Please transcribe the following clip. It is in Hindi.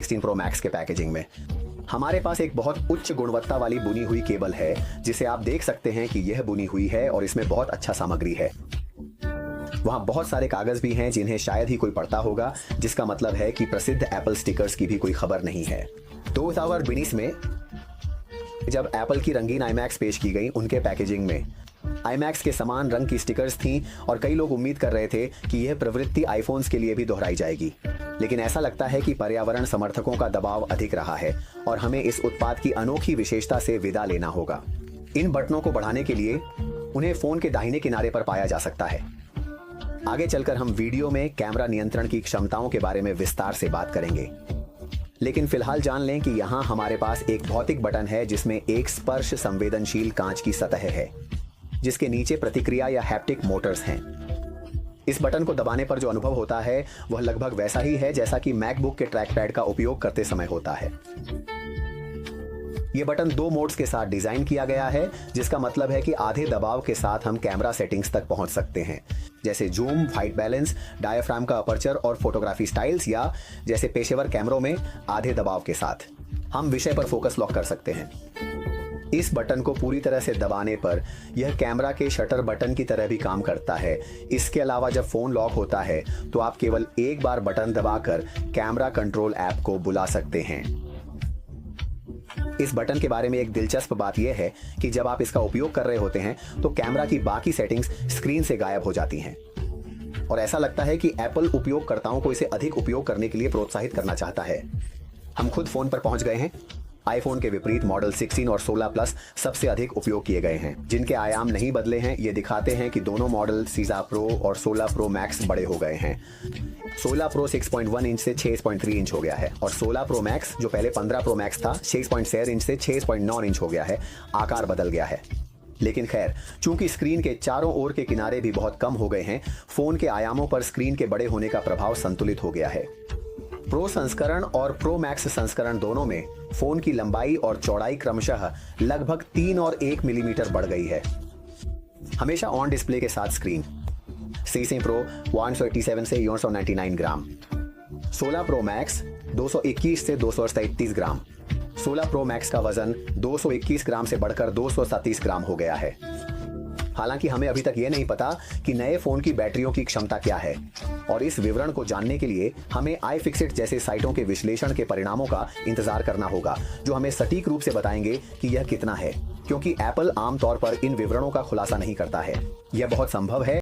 16 प्रो मैक्स के पैकेजिंग में हमारे पास एक बहुत उच्च गुणवत्ता वाली बुनी हुई केबल है, जिसे आप देख सकते हैं कि यह बुनी हुई है और इसमें बहुत अच्छा सामग्री है। वहां बहुत सारे कागज भी हैं जिन्हें शायद ही कोई पढ़ता होगा, जिसका मतलब है कि प्रसिद्ध एप्पल स्टिकर्स की भी कोई खबर नहीं है। 2019 में जब एप्पल की रंगीन आईमैक्स पेश की गई, उनके पैकेजिंग में आईमैक्स के समान रंग की स्टिकर्स थीं और कई लोग उम्मीद कर रहे थे कि यह प्रवृत्ति आईफोन्स के लिए भी दोहराई जाएगी। लेकिन ऐसा लगता है कि पर्यावरण समर्थकों का दबाव अधिक रहा है और हमें इस उत्पाद की अनोखी विशेषता से विदा लेना होगा। इन बटनों को बढ़ाने के लिए उन्हें फोन के दाहिने किनारे पर पाया जा सकता है। आगे चलकर हम वीडियो में कैमरा नियंत्रण की क्षमताओं के बारे में विस्तार से बात करेंगे, लेकिन फिलहाल जान लें कि यहाँ हमारे पास एक भौतिक बटन है जिसमें एक स्पर्श संवेदनशील कांच की सतह है, जिसके नीचे प्रतिक्रिया या हैप्टिक मोटर्स हैं। इस बटन को दबाने पर जो अनुभव होता है वह लगभग वैसा ही है जैसा कि मैकबुक के ट्रैक पैड का उपयोग करते समय होता है। यह बटन 2 मोड्स के साथ डिजाइन किया गया है, जिसका मतलब है कि आधे दबाव के साथ हम कैमरा सेटिंग्स तक पहुंच सकते हैं, जैसे जूम, व्हाइट बैलेंस, डायफ्राम का अपर्चर और फोटोग्राफी स्टाइल्स, या जैसे पेशेवर कैमरों में आधे दबाव के साथ हम विषय पर फोकस लॉक कर सकते हैं। इस बटन को पूरी तरह से दबाने पर यह कैमरा के शटर बटन की तरह भी काम करता है। इसके अलावा जब फोन लॉक होता है तो आप केवल एक बार बटन दबाकर कैमरा कंट्रोल ऐप को बुला सकते हैं। इस बटन के बारे में एक दिलचस्प बात यह है कि जब आप इसका उपयोग कर रहे होते हैं तो कैमरा की बाकी सेटिंग्स स्क्रीन से गायब हो जाती हैं और ऐसा लगता है कि एप्पल उपयोगकर्ताओं को इसे अधिक उपयोग करने के लिए प्रोत्साहित करना चाहता है। हम खुद फोन पर पहुंच गए हैं। आईफोन के विपरीत मॉडल 16 और 16 प्लस सबसे अधिक उपयोग किए गए हैं, जिनके आयाम नहीं बदले हैं। ये दिखाते हैं कि दोनों मॉडल 16 प्रो और 16 प्रो मैक्स बड़े हो गए हैं। 16 प्रो 6.1 इंच से 6.3 इंच हो गया है और 16 प्रो मैक्स, जो पहले 15 प्रो मैक्स था, 6.6 इंच से 6.9 इंच हो गया है। आकार बदल गया है। लेकिन खैर, चूंकि स्क्रीन के चारों ओर के किनारे भी बहुत कम हो गए हैं, फोन के आयामों पर स्क्रीन के बड़े होने का प्रभाव संतुलित हो गया है। प्रो संस्करण और प्रो मैक्स संस्करण दोनों में फोन की लंबाई और चौड़ाई क्रमशः लगभग 3 और 1 मिलीमीटर बढ़ गई है। हमेशा ऑन डिस्प्ले के साथ स्क्रीन। 16 प्रो 187 से 499 ग्राम, 16 प्रो मैक्स 221 से 237 ग्राम। 16 प्रो मैक्स का वजन 221 ग्राम से बढ़कर 237 ग्राम हो गया है। हालांकि हमें अभी तक यह नहीं पता कि नए फोन की बैटरियों की क्षमता क्या है, और इस विवरण को जानने के लिए हमें iFixit जैसे साइटों के विश्लेषण के परिणामों का इंतजार करना होगा, जो हमें सटीक रूप से बताएंगे कि यह कितना है, क्योंकि एप्पल आमतौर पर इन विवरणों का खुलासा नहीं करता है। यह बहुत संभव है